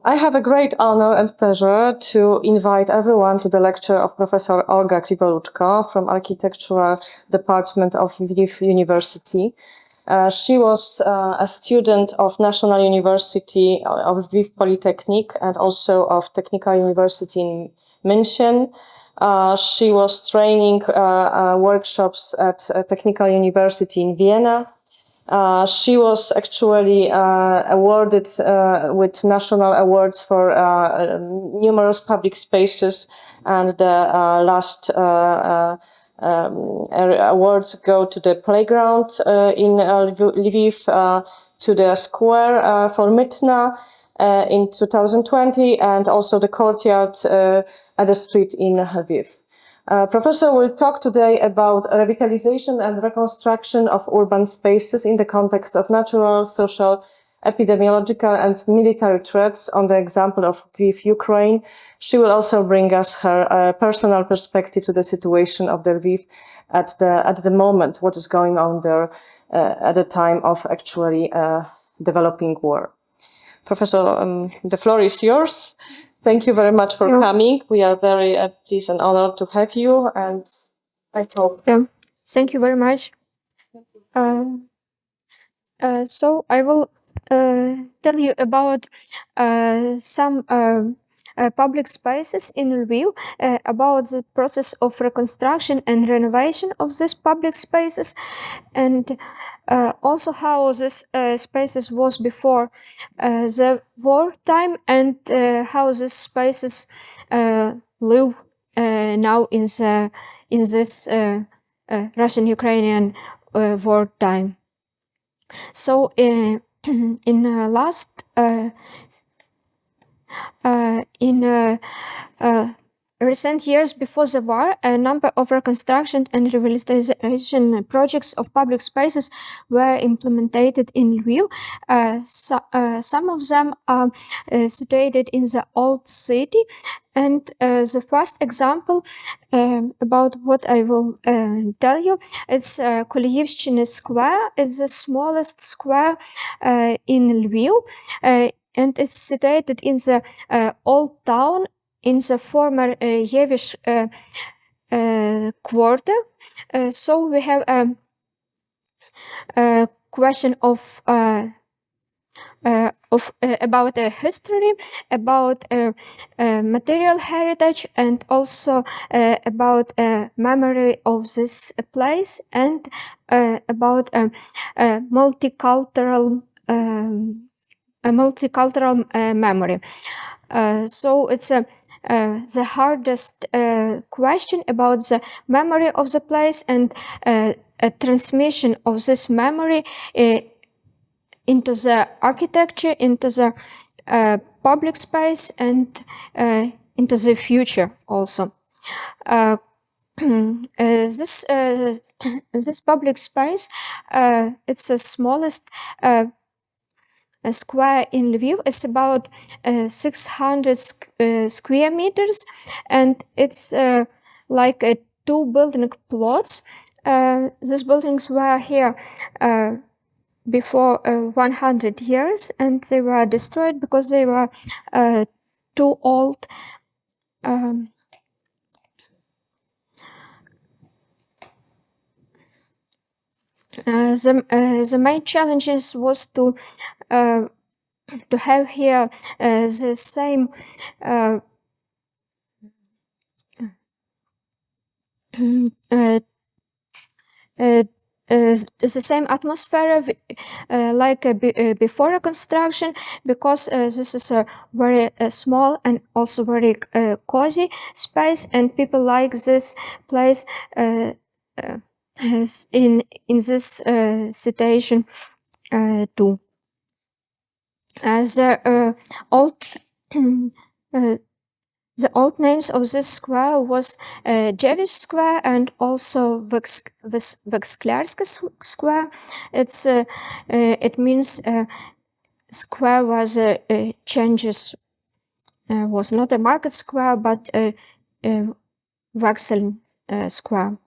I have a great honor and pleasure to invite everyone to the lecture of Professor Olga Kryvoruchko from Architectural Department of Lviv University. She was a student of National University of Lviv Polytechnic and also of Technical University in München. She was training workshops at Technical University in Vienna. She was actually awarded with national awards for numerous public spaces, and the last awards go to the playground in Lviv, to the square for Mytna in 2020, and also the courtyard at the street in Lviv. Professor will talk today about revitalization and reconstruction of urban spaces in the context of natural, social, epidemiological and military threats on the example of Lviv, Ukraine. She will also bring us her personal perspective to the situation of the Lviv at the moment, what is going on there at the time of actually developing war. Professor, the floor is yours. Thank you very much for coming. We are very pleased and honored to have you, and I hope. Thank you very much. So I will tell you about some public spaces in Lviv, about the process of reconstruction and renovation of these public spaces, and also how this spaces was before the war time, and how these spaces live now in this Russian-Ukrainian war time. So in recent years before the war, a number of reconstruction and revitalization projects of public spaces were implemented in Lviv. Some of them are situated in the old city, and the first example about what I will tell you, it's Kolyivshchina Square. It's the smallest square in Lviv, and it's situated in the old town, in the former Yevish quarter. So we have a question of about history, about material heritage, and also about memory of this place, and about multicultural memory. So it's the hardest question about the memory of the place, and a transmission of this memory into the architecture, into the public space, and into the future also. This public space, it's the smallest square in Lviv. It's about 600 square meters, and it's like 2 building plots. These buildings were here before 100 years, and they were destroyed because they were too old. The main challenges was to have here the same the same atmosphere like before reconstruction, because this is a very small and also very cozy space, and people like this place in this situation too. The old names of this square was Jewish Square and also Vexklarska Square. It means square was changes, was not a market square, but Vexel Square.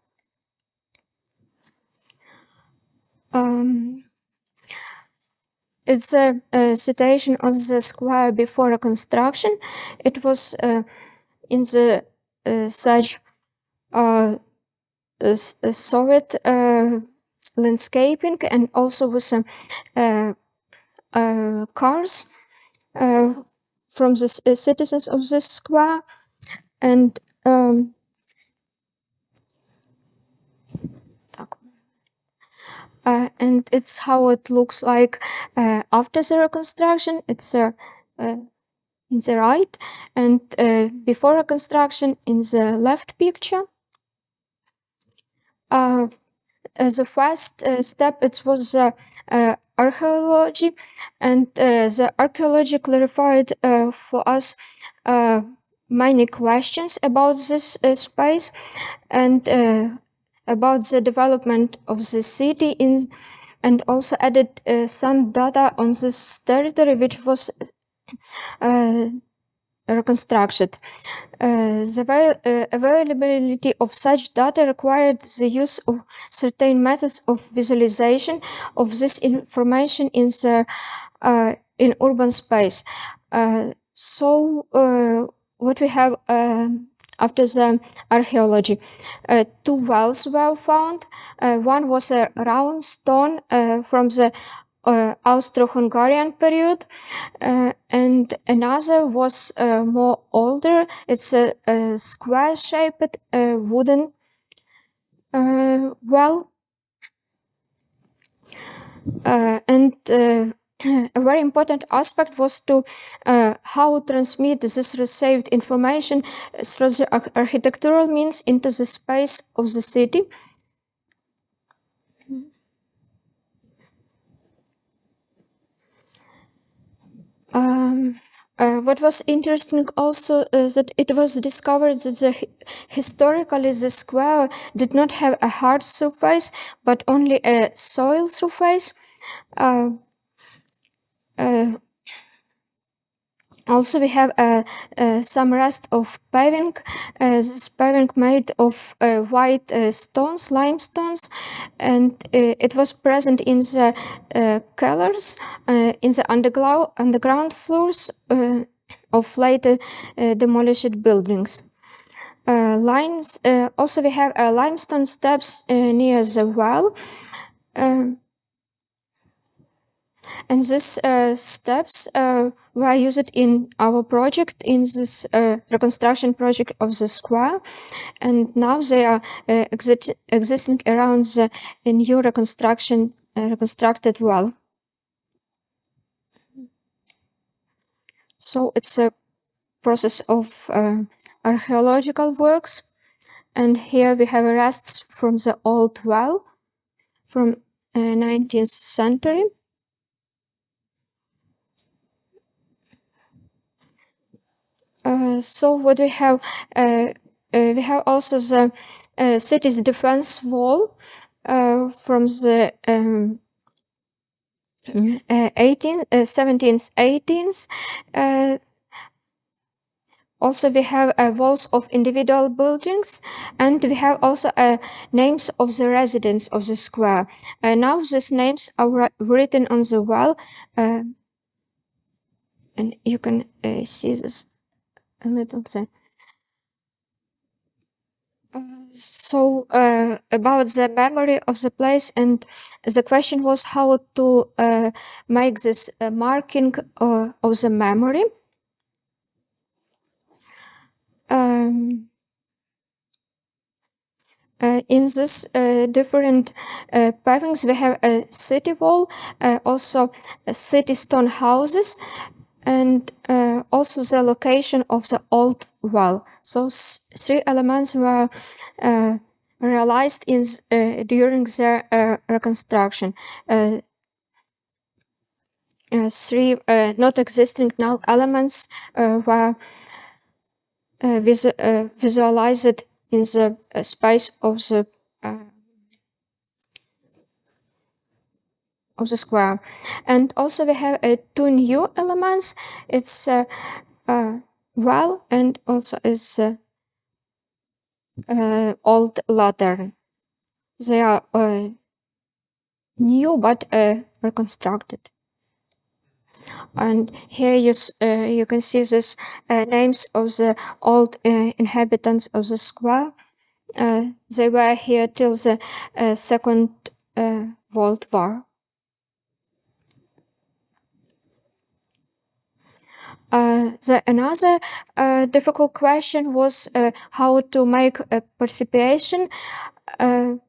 it's a situation on the square before reconstruction. It was in the such Soviet landscaping, and also with some cars from the citizens of this square, and and it's how it looks like after the reconstruction. It's in the right, and before reconstruction in the left picture. As a first step, it was archaeology, and the archaeology clarified for us many questions about this space and about the development of the city and also added some data on this territory which was reconstructed. The availability of such data required the use of certain methods of visualization of this information in the in urban space. So what we have after the archaeology, two wells were found. One was a round stone from the Austro-Hungarian period, and another was more older. It's a square-shaped wooden well, and a very important aspect was to how transmit this received information through the architectural means into the space of the city. What was interesting also is that it was discovered that historically the square did not have a hard surface, but only a soil surface. Also, we have some rest of paving. This paving made of white stones, limestones, and it was present in the cellars, in the underground floors of later demolished buildings. Also, we have limestone steps near the well. And these steps were used in our project, in this reconstruction project of the square, and now they are existing around the new reconstructed well. So it's a process of archaeological works, and here we have rests from the old well from 19th century. So what we have also the city's defense wall from the 17th, 18th. Also, we have walls of individual buildings, and we have also names of the residents of the square. Now these names are written on the wall, and you can see this a little bit. So about the memory of the place, and the question was how to make this marking of the memory. In this different pavings, we have a city wall, also city stone houses, and also the location of the old well. So three elements were realized in during their reconstruction. Three not existing now elements were visualized in the space of the square. And also we have two new elements. It's well, and also is old lantern. They are new but reconstructed. And here you can see these names of the old inhabitants of the square. They were here till the Second World War. Another difficult question was how to make a participation, and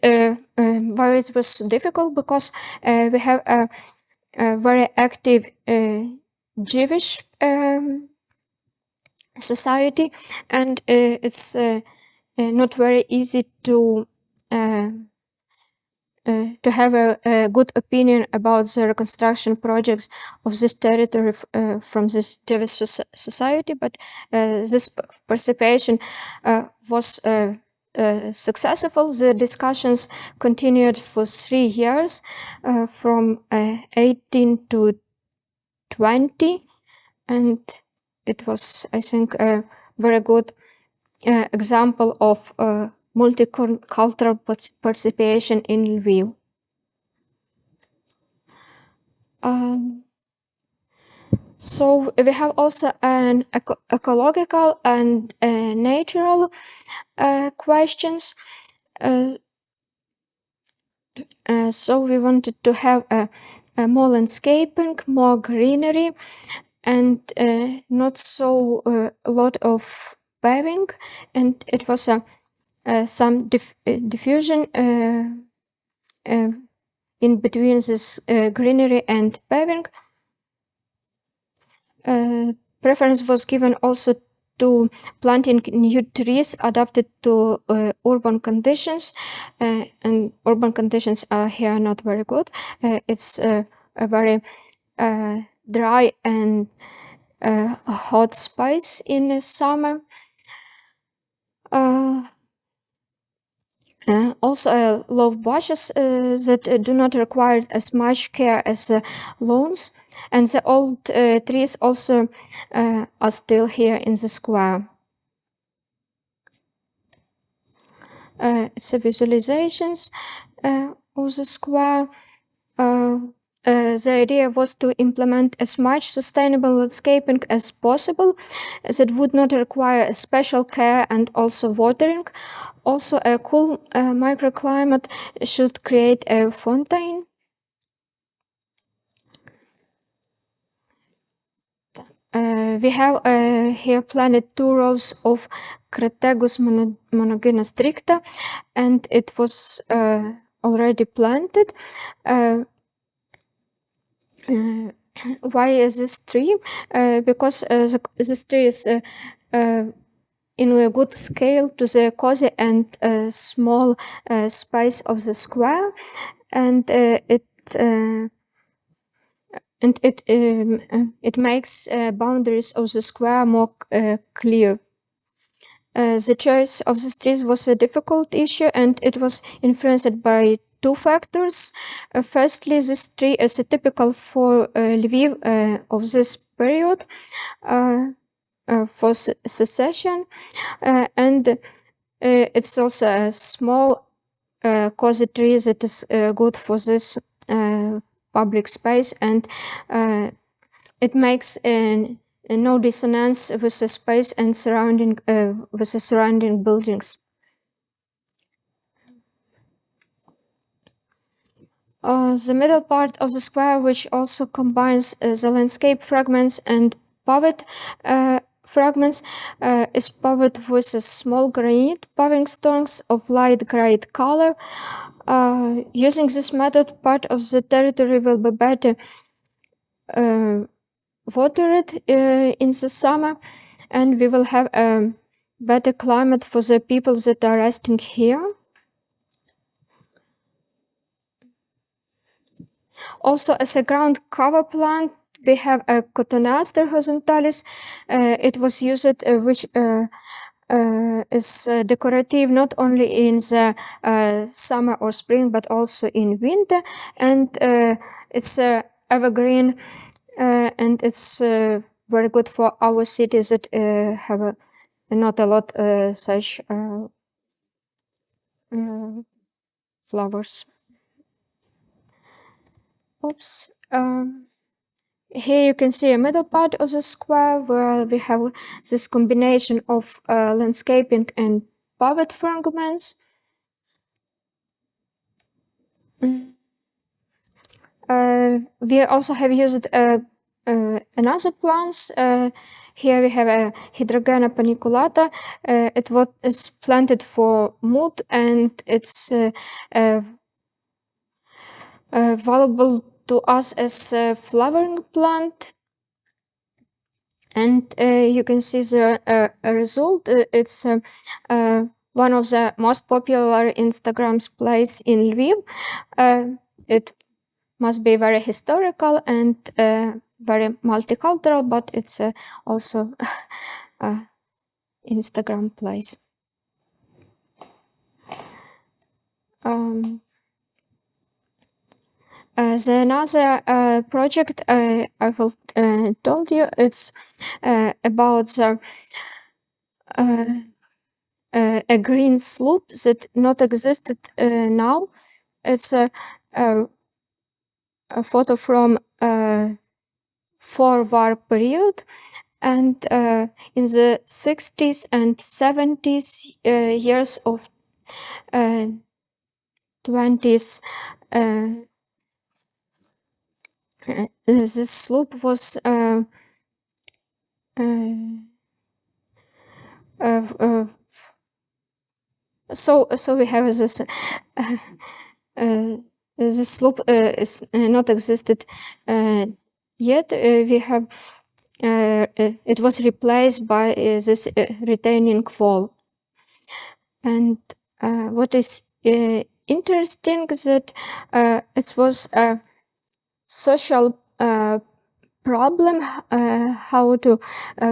why it was difficult, because we have a very active Jewish society, and it's not very easy to have a good opinion about the reconstruction projects of this territory from this Jewish society, but this participation was successful. The discussions continued for 3 years, from 18 to 20, and it was, I think, a very good example of multicultural participation in Lviv. So we have also an ecological and natural questions. So we wanted to have a more landscaping, more greenery, and not so a lot of paving, and it was some diffusion in between this greenery and paving. Preference was given also to planting new trees adapted to urban conditions, and urban conditions are here not very good. It's a very dry and hot space in the summer. Also, love bushes that do not require as much care as lawns, and the old trees also are still here in the square. It's a visualizations of the square. The idea was to implement as much sustainable landscaping as possible that would not require special care and also watering. Also, a cool microclimate should create a fountain. We have here planted 2 rows of Crataegus monogyna stricta, and it was already planted. Why is this tree? Because this tree is in a good scale to the cozy and small space of the square, and it makes boundaries of the square more clear. The choice of the trees was a difficult issue, and it was influenced by 2 factors. Firstly, this tree is typical for Lviv of this period, for secession, and it's also a small cozy tree that is good for this public space, and it makes no dissonance with the space and surrounding with the surrounding buildings. The middle part of the square, which also combines the landscape fragments and paved fragments, is paved with a small granite paving stones of light gray color. Using this method, part of the territory will be better watered in the summer, and we will have a better climate for the people that are resting here. Also, as a ground cover plant, we have a Cotoneaster horizontalis. It was used, which is decorative not only in the summer or spring, but also in winter. And it's evergreen, and it's very good for our cities that have not a lot such flowers. Oops. Here you can see a middle part of the square where we have this combination of landscaping and paved fragments. We also have used another plants. Here we have a Hydrogena paniculata. It is planted for mood, and it's valuable to us as a flowering plant. And you can see the result. It's one of the most popular Instagram's place in Lviv. It must be very historical and very multicultural, but it's also Instagram place. The another project I will told you, it's about the a green slope that not existed now. It's a photo from war period, and in the 60s and 70s years of 20s, this slope was so we have this this slope is not existed yet. We have it was replaced by this retaining wall. And what is interesting is that it was a social problem how to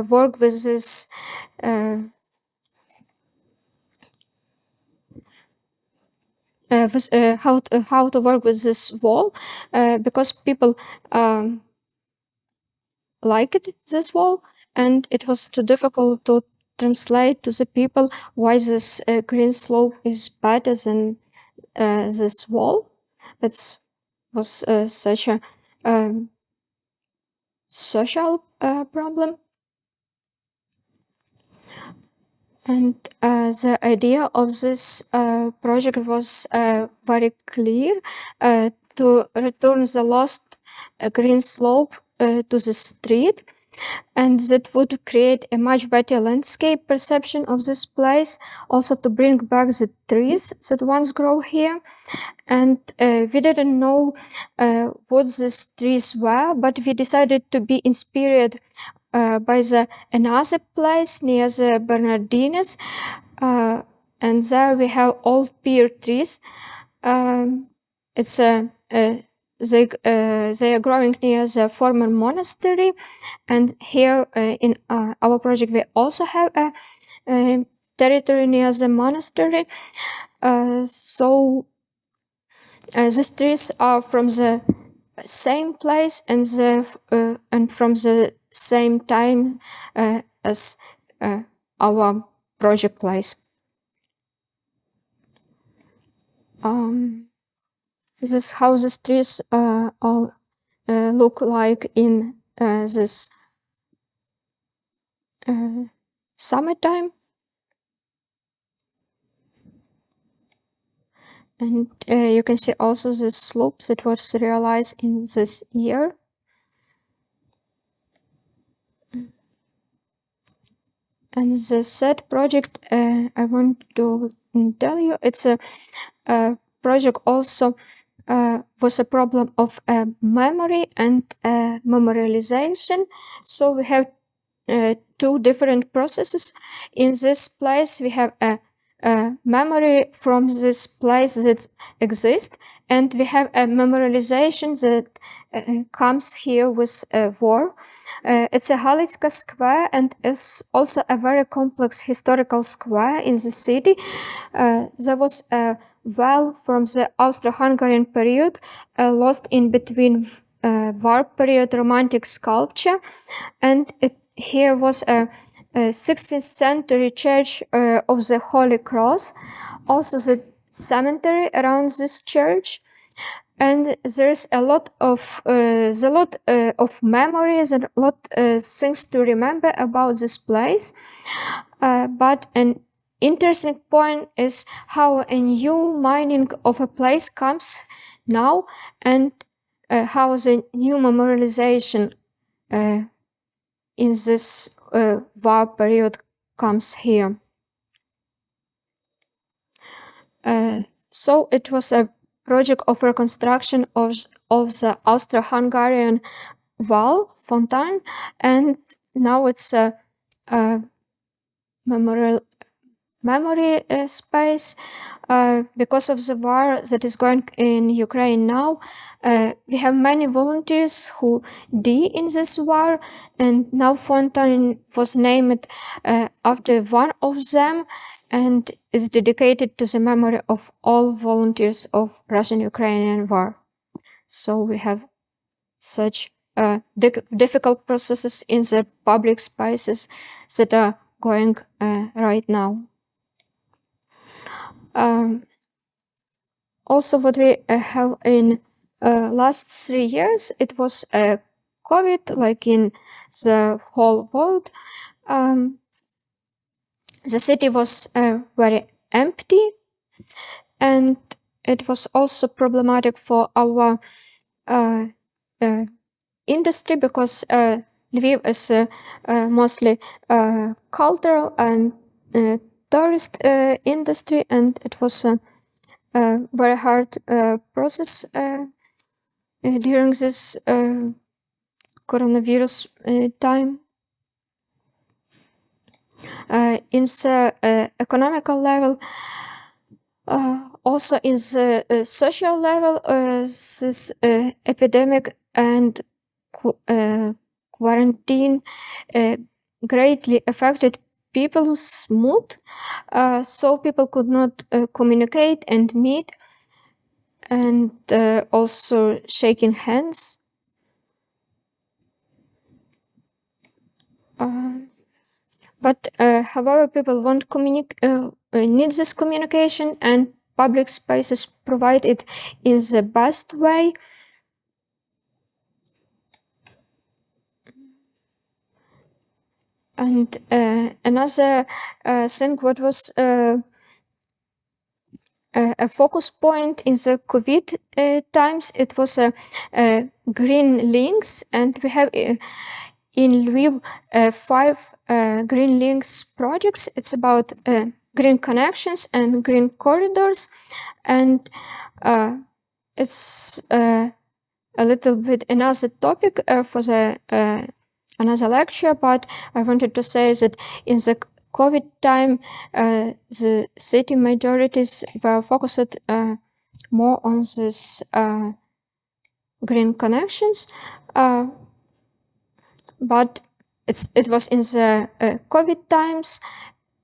work with this how to work with this wall because people liked this wall, and it was too difficult to translate to the people why this green slope is better than this wall. It was such a social problem. And the idea of this project was very clear, to return the lost green slope to the street, and that would create a much better landscape perception of this place, also to bring back the trees that once grow here. And we didn't know what these trees were, but we decided to be inspired by another place near the Bernardines, and there we have old pear trees. It's they are growing near the former monastery, and here in our project we also have a territory near the monastery. So these trees are from the same place and from the same time as our project place. This is how the trees all look like in this summertime. And you can see also the slopes that was realized in this year. And the third project I want to tell you, it's a project also was a problem of memory and memorialization. So we have two different processes. In this place, we have a memory from this place that exists, and we have a memorialization that comes here with war. It's a Halitska square, and is also a very complex historical square in the city. There was a well from the Austro-Hungarian period, lost in between war period Romantic sculpture, and here was a 16th century church of the Holy Cross, also the cemetery around this church. and there's a lot of memories and a lot things to remember about this place. But an interesting point is how a new meaning of a place comes now, and how the new memorialization in this war period comes here. So it was a project of reconstruction of the Austro-Hungarian wall fountain, and now it's a memory space. Because of the war that is going in Ukraine now, we have many volunteers who died in this war, and now fountain was named after one of them, and is dedicated to the memory of all volunteers of Russian-Ukrainian war. So we have such difficult processes in the public spaces that are going right now. Also, what we have in last 3 years, it was COVID, like in the whole world. The city was very empty, and it was also problematic for our industry, because Lviv is mostly cultural and tourist industry, and it was a very hard process during this coronavirus time. In the economical level, also in the social level, this epidemic and quarantine greatly affected people's mood, so people could not communicate and meet, and also shaking hands. But however, people need this communication, and public spaces provide it in the best way. And another thing what was a focus point in the COVID times, it was green links, and we have in Lviv 5 green links projects. It's about green connections and green corridors, and it's a little bit another topic for the another lecture, but I wanted to say that in the COVID time, the city majorities were focused more on this green connections, but it was in the COVID times,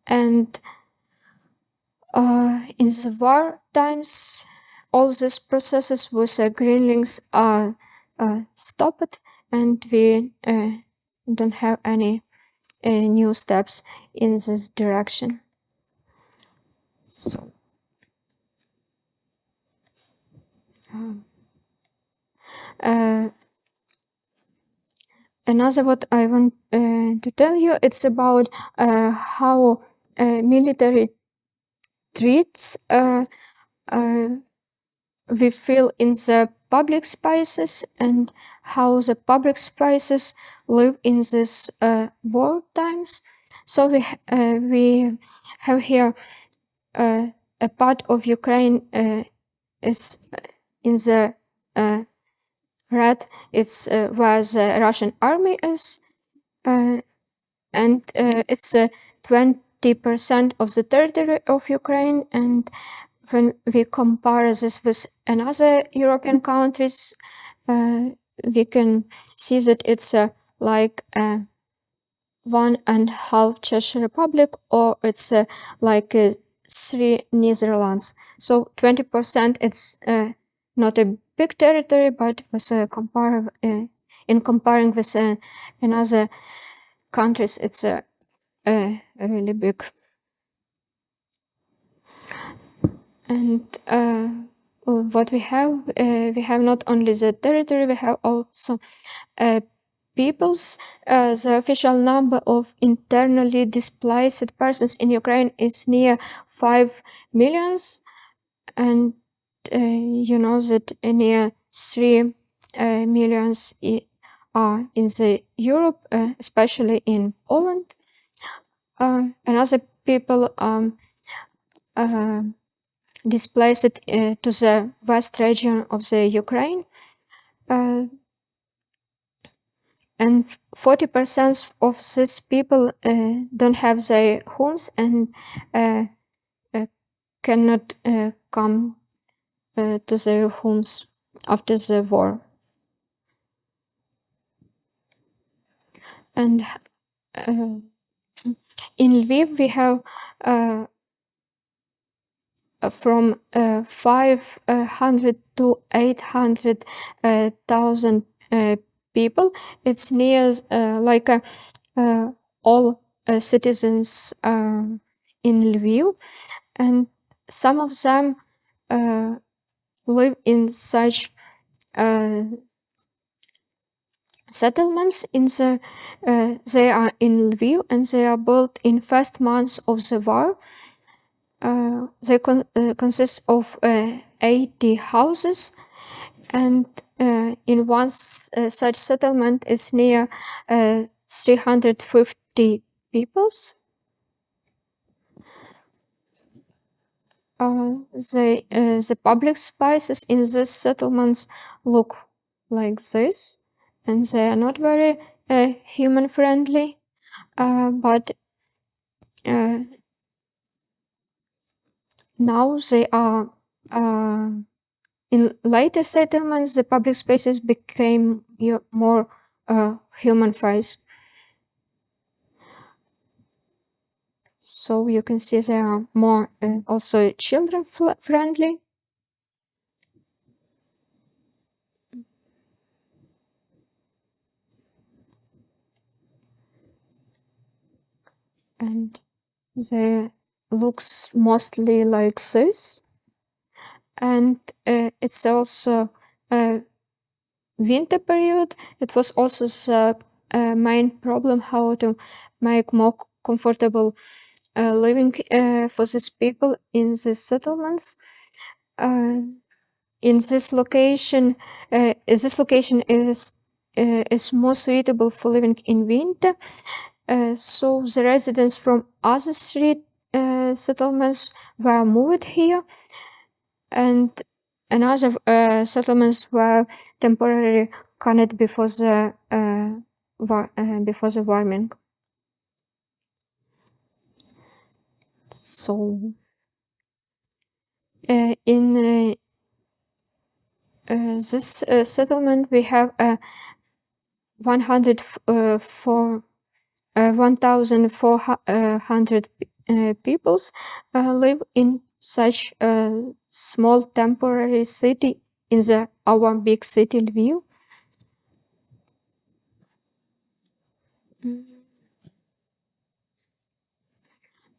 and in the war times, all these processes with green links are stopped, and we don't have any new steps in this direction. So, another what I want to tell you, it's about how military treats we feel in the public spaces, and how the public spaces live in these war times. So we have here a part of Ukraine is in the red. It's where the Russian army is, and it's 20% of the territory of Ukraine. And when we compare this with another European countries, we can see that it's like 1.5 Czech Republic, or it's like 3 Netherlands. So 20%, it's not a big territory, but with in comparing with another countries, it's really big. And what we have not only the territory, we have also peoples. The official number of internally displaced persons in Ukraine is near 5 millions, and you know that near 3 millions are in the Europe, especially in Poland. And other people displaced to the west region of the Ukraine. And 40% of these people don't have their homes and cannot come to their homes after the war. And in Lviv, we have from 500 to 800,000 people. It's near like all citizens in Lviv, and some of them live in such settlements. They are in Lviv, and they are built in first months of the war. They consist of 80 houses, and in one such settlement is near 350 peoples. The public spaces in these settlements look like this, and they are not very human friendly, but now they are in later settlements, the public spaces became more human face. So you can see they are more also children friendly. And they looks mostly like this. And it's also winter period. It was also the main problem how to make more comfortable living for these people in these settlements. In this location is more suitable for living in winter. So the residents from other three settlements were moved here, and another settlements were temporarily connected before the warming. So in this settlement we have 1,400 peoples live in such a small temporary city in our big city Lviv.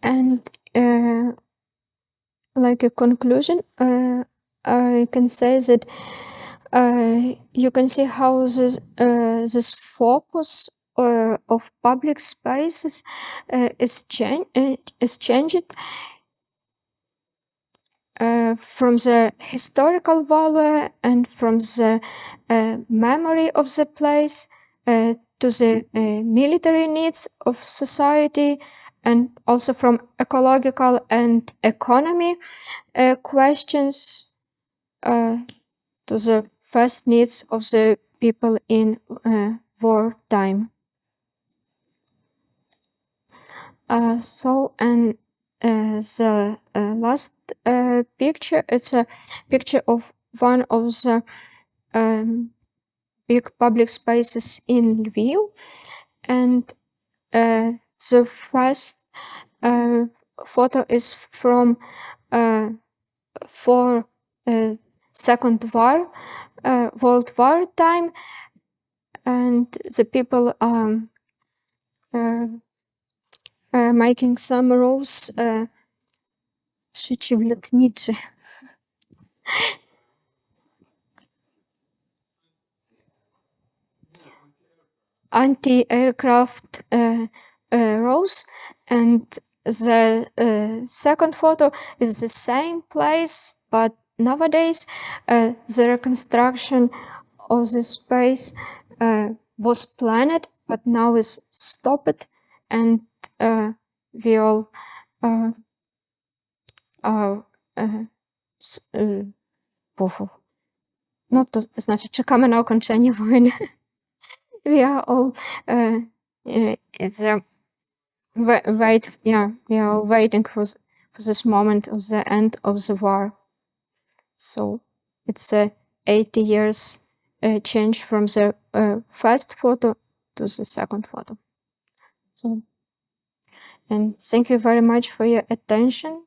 And like a conclusion, I can say that you can see how this focus of public spaces is changed from the historical value and from the memory of the place to the military needs of society, and also from ecological and economy questions to the first needs of the people in wartime. The last picture, it's a picture of one of the big public spaces in Lviv, and the first photo is from for Second World War time, and the people making some rows anti-aircraft rows, and the second photo is the same place, but nowadays the reconstruction of the space was planned, but now is stopped, and we all no to znaczy czekamy na ukończenie wojny. We are all it's we are all waiting for this moment of the end of the war. So it's 80 years change from the first photo to the second photo. So, and thank you very much for your attention.